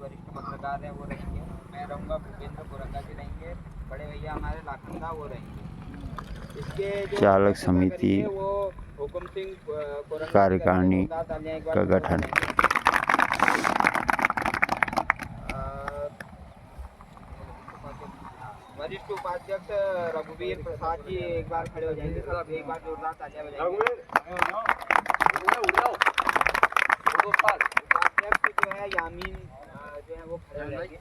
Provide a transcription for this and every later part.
वरिष्ठ पत्रकार हैं वो रहेंगे, मैं रहूँगा, भूपेंद्र कोरंगा जी रहेंगे, बड़े भैया हमारे लाखनदा वो रहेंगे। इसके जो चालक समिति वो हुकुम सिंह कोरंगा कार्यकारिणी का गठन। वरिष्ठ उपाध्यक्ष रघुवीर प्रसाद जी एक बार खड़े हो जाएंगे, सब एक बार जोरदार तालियां बजाएंगे। उपाध्यक्ष जो है यामीन जो है वो खड़े हो जाएंगे।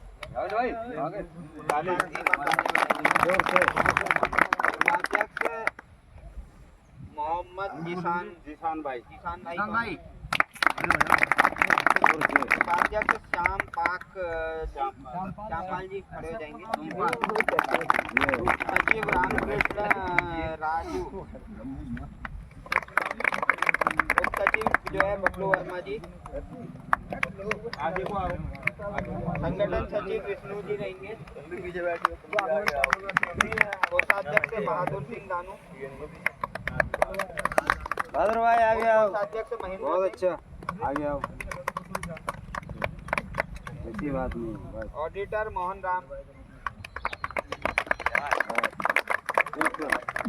उपाध्यक्ष मोहम्मद जीशान भाई उपाध्यक्ष श्यामपाल जी खड़े हो जाएंगे। सचिव रामकृष्ण राजू, उप सचिव जो है बबलू वर्मा जी, संगठन सचिव विष्णु जी रहेंगे, कोषाध्यक्ष बहादुर सिंह दानू, बहादुर भाई आ गया, कोषाध्यक्ष महेंद्र, बहुत अच्छा आ गया, ऐसी बात नहीं, ऑडिटर मोहन राम।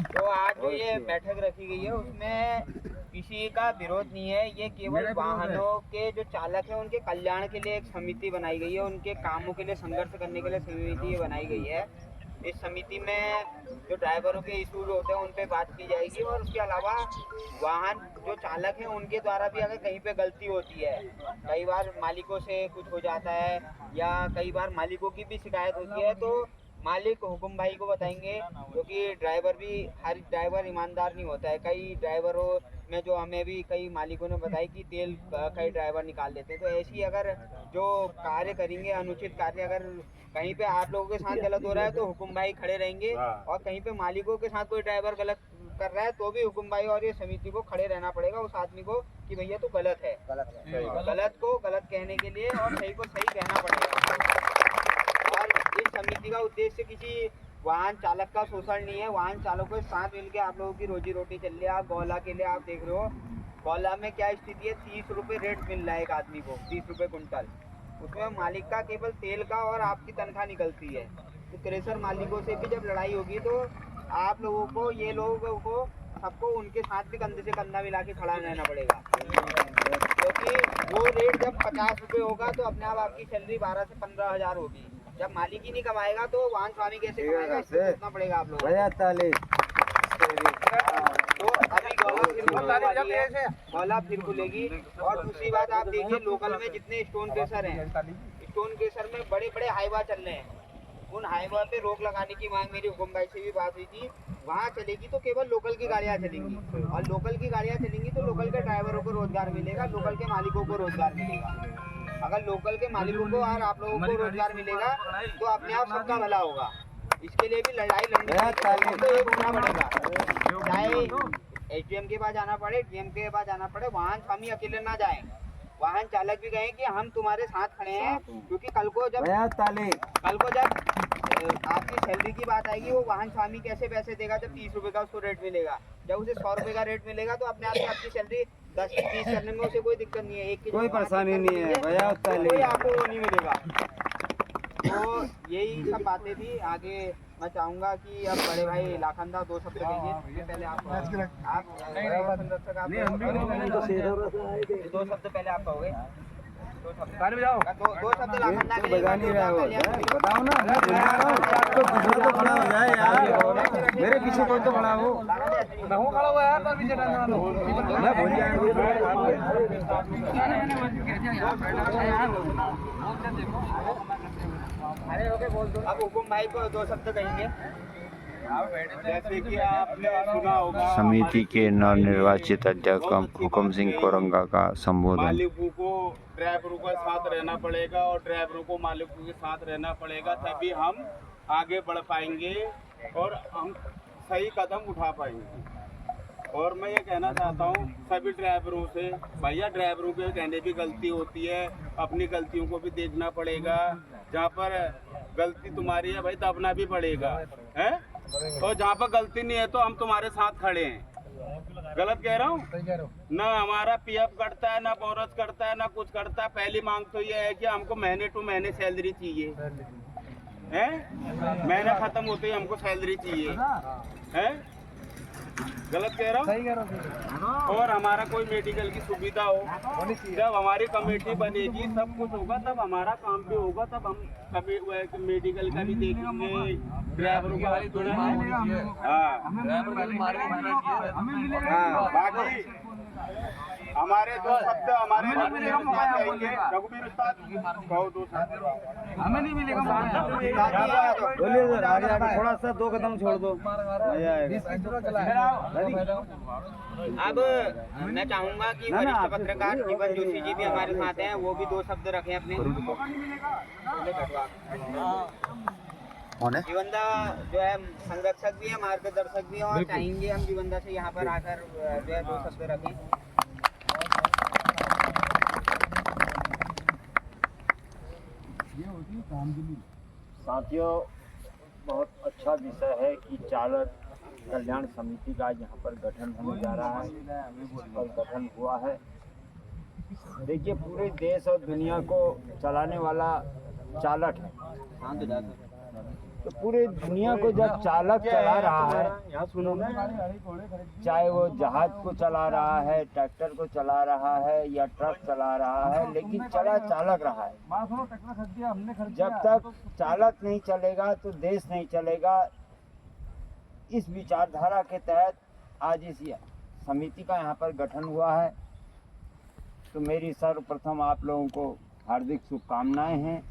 तो आज जो ये बैठक रखी गई है उसमें किसी का विरोध नहीं है, ये केवल वाहनों के जो चालक हैं उनके कल्याण के लिए एक समिति बनाई गई है, उनके कामों के लिए संघर्ष करने के लिए समिति बनाई गई है। इस समिति में जो ड्राइवरों के इशूज होते हैं उन पे बात की जाएगी और उसके अलावा वाहन जो चालक हैं उनके द्वारा भी अगर कहीं पे गलती होती है, कई बार मालिकों से कुछ हो जाता है या कई बार मालिकों की भी शिकायत होती है, तो मालिक हुकुम भाई को बताएंगे, क्योंकि ड्राइवर भी हर ड्राइवर ईमानदार नहीं होता है। कई ड्राइवरों में जो हमें भी कई मालिकों ने बताया कि तेल कई ड्राइवर निकाल देते हैं। तो ऐसी अगर जो कार्य करेंगे, अनुचित कार्य अगर कहीं पे आप लोगों के साथ गलत हो रहा है तो हुकुम भाई खड़े रहेंगे, और कहीं पे मालिकों के साथ कोई ड्राइवर गलत कर रहा है तो भी हुकुम भाई और ये समिति को खड़े रहना पड़ेगा उस आदमी को कि भैया तो गलत है, गलत को गलत कहने के लिए और सही को सही कहना पड़ेगा। और इस समिति का उद्देश्य किसी वाहन चालक का शोषण नहीं है, वाहन चालकों के साथ मिलकर आप लोगों की रोजी रोटी चल रही है। आप गौला के लिए आप देख रहे हो, गौला में क्या स्थिति है, 30 रुपये रेट मिल रहा है एक आदमी को, 30 रुपये कुंटल, उसमें मालिक का केवल तेल का और आपकी तनख्वाह निकलती है। तो क्रेशर मालिकों से भी जब लड़ाई होगी तो आप लोगों को, ये लोगों को सबको उनके साथ भी कंधे से कंधा मिला के खड़ा रहना पड़ेगा, क्योंकि वो रेट जब 50 रुपये होगा तो अपने आप आपकी सैलरी 12 से 15 हज़ार होगी। जब मालिक ही नहीं कमाएगा तो वाहन स्वामी कैसे कमाएगा, इससे सोचना पड़ेगा आप लोगों को। तो अभी गौला फिर खुलेगी। और दूसरी बात आप देखिए, लोकल में जितने स्टोन क्रेशर हैं, स्टोन क्रेशर में बड़े बड़े हाईवा चल रहे हैं, उन हाईवा पे रोक लगाने की मांग मेरी हुकुम भाई से भी बात हुई थी। वहाँ चलेगी तो केवल लोकल की गाड़ियाँ चलेंगी, और लोकल की गाड़ियाँ चलेंगी तो लोकल के ड्राइवरों को रोजगार मिलेगा, लोकल के मालिकों को रोजगार मिलेगा। अगर लोकल के मालिकों को और आप लोगों को रोजगार मिलेगा तो अपने आप सबका भला होगा। इसके लिए भी लड़ाई लड़नी पड़ेगा, चाहे एसडीएम के पास जाना पड़े, डीएम के पास जाना पड़े, वाहन स्वामी अकेले ना जाएं, वाहन चालक भी कहें कि हम तुम्हारे साथ खड़े हैं, क्योंकि कल को जब आपकी सैलरी की बात आएगी, वो वाहन स्वामी कैसे पैसे देगा जब 30 रुपये का उसको रेट मिलेगा। जब उसे 100 रुपये का रेट मिलेगा तो अपने आप से आपकी सैलरी 10 से 30 करने में उसे कोई दिक्कत नहीं है, एक की कोई परेशानी नहीं है, कोई आपको वो नहीं मिलेगा। तो यही सब बातें थी। आगे मैं चाहूँगा कि अब बड़े भाई लाखनदा 2 शब्द कहिए। पहले आप 2 शब्द पहले आप कहोगे, 2 शब्द लाखनदा के लिए बताओ ना, तो दूसरा तो खड़ा हो जाए यार, मेरे पीछे कोई तो खड़ा हो, मैं खड़ा हुआ यार, पीछे मैं बोल अब हुकुम भाई को 2 शब्द कहेंगे। जैसे कि आपने सुना होगा, समिति के नवनिर्वाचित अध्यक्ष हुकुम सिंह कोरंगा का संबोधन। मालिकों को ड्राइवरों के साथ रहना पड़ेगा और ड्राइवरों को मालिकों के साथ रहना पड़ेगा, तभी हम आगे बढ़ पाएंगे और हम सही कदम उठा पाएंगे। और मैं ये कहना चाहता हूँ सभी ड्राइवरों से, भैया ड्राइवरों के कहने भी गलती होती है, अपनी गलतियों को भी देखना पड़ेगा। जहाँ पर गलती तुम्हारी है भाई दबना भी पड़ेगा, है, और जहाँ पर गलती नहीं है तो हम तुम्हारे साथ खड़े हैं। गलत कह रहा हूँ? ना हमारा पीएफ कटता है, ना बोनस कटता है, ना कुछ करता है। पहली मांग तो ये है कि हमको महीने टू महीने सैलरी चाहिए है। महीना खत्म होते ही हमको सैलरी चाहिए है। गलत कह रहा हूँ? सही कह रहे हो। और हमारा कोई मेडिकल की सुविधा हो, जब हमारी कमेटी बनेगी सब कुछ होगा तब हमारा काम भी होगा, तब हम कभी मेडिकल का भी देखेंगे, ड्राइवरों का भी। हाँ, बाकी हमारे दो शब्द हमारे चाहिए। रघुवीर उस्ताद कहो दो शब्द। हमें नहीं मिलेगा। बोलिए सर, आगे आगे थोड़ा सा 2 कदम छोड़ दो, मजा आएगा। अब मैं चाहूंगा कि वरिष्ठ पत्रकार जीवन जोशी जी भी हमारे साथ हैं, वो भी 2 शब्द रखें अपने। जीवनदा जो है संरक्षक भी है, मार्गदर्शक भी है, और चाहेंगे हम जीवनदा से यहाँ पर आकर जो है 2 शब्द रखें। साथियों, बहुत अच्छा विषय है कि चालक कल्याण समिति का यहाँ पर गठन होने जा रहा है और गठन हुआ है। देखिए, पूरे देश और दुनिया को चलाने वाला चालक है। तो पूरे दुनिया को जब चालक चला रहा है, चाहे वो जहाज को चला रहा है, ट्रैक्टर को चला रहा है या ट्रक चला रहा है, लेकिन चला चालक रहा है। जब तक चालक नहीं चलेगा तो देश नहीं चलेगा। इस विचारधारा के तहत आज इस समिति का यहाँ पर गठन हुआ है। तो मेरी सर्वप्रथम आप लोगों को हार्दिक शुभकामनाएं हैं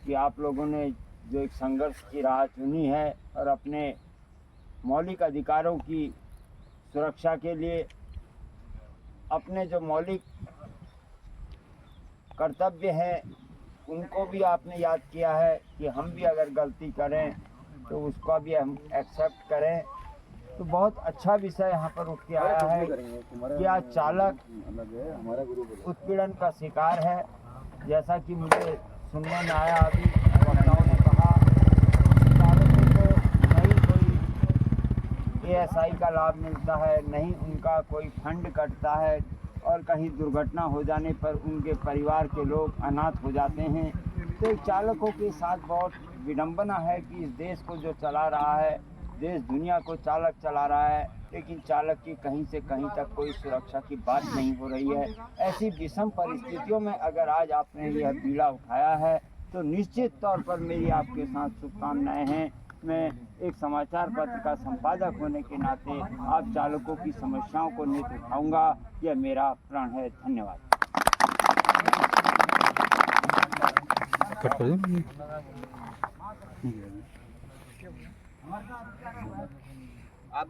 कि आप लोगों ने जो एक संघर्ष की राह चुनी है और अपने मौलिक अधिकारों की सुरक्षा के लिए अपने जो मौलिक कर्तव्य हैं उनको भी आपने याद किया है कि हम भी अगर गलती करें तो उसका भी हम एक्सेप्ट करें। तो बहुत अच्छा विषय यहाँ पर उठ के आया है कि आज चालक उत्पीड़न का शिकार है। जैसा कि मुझे सुनने में आया, अभी वक्ताओं ने कहा, चालकों को नहीं कोई ASI का लाभ मिलता है, नहीं उनका कोई फंड कटता है, और कहीं दुर्घटना हो जाने पर उनके परिवार के लोग अनाथ हो जाते हैं। तो चालकों के साथ बहुत विडंबना है कि इस देश को जो चला रहा है, देश दुनिया को चालक चला रहा है, लेकिन चालक की कहीं से कहीं तक कोई सुरक्षा की बात नहीं हो रही है। ऐसी विषम परिस्थितियों में अगर आज आपने यह पीड़ा उठाया है तो निश्चित तौर पर मेरी आपके साथ शुभकामनाएं हैं। मैं एक समाचार पत्र का संपादक होने के नाते आप चालकों की समस्याओं को नेत्र उठाऊंगा। यह मेरा प्रण है। धन्यवाद। अब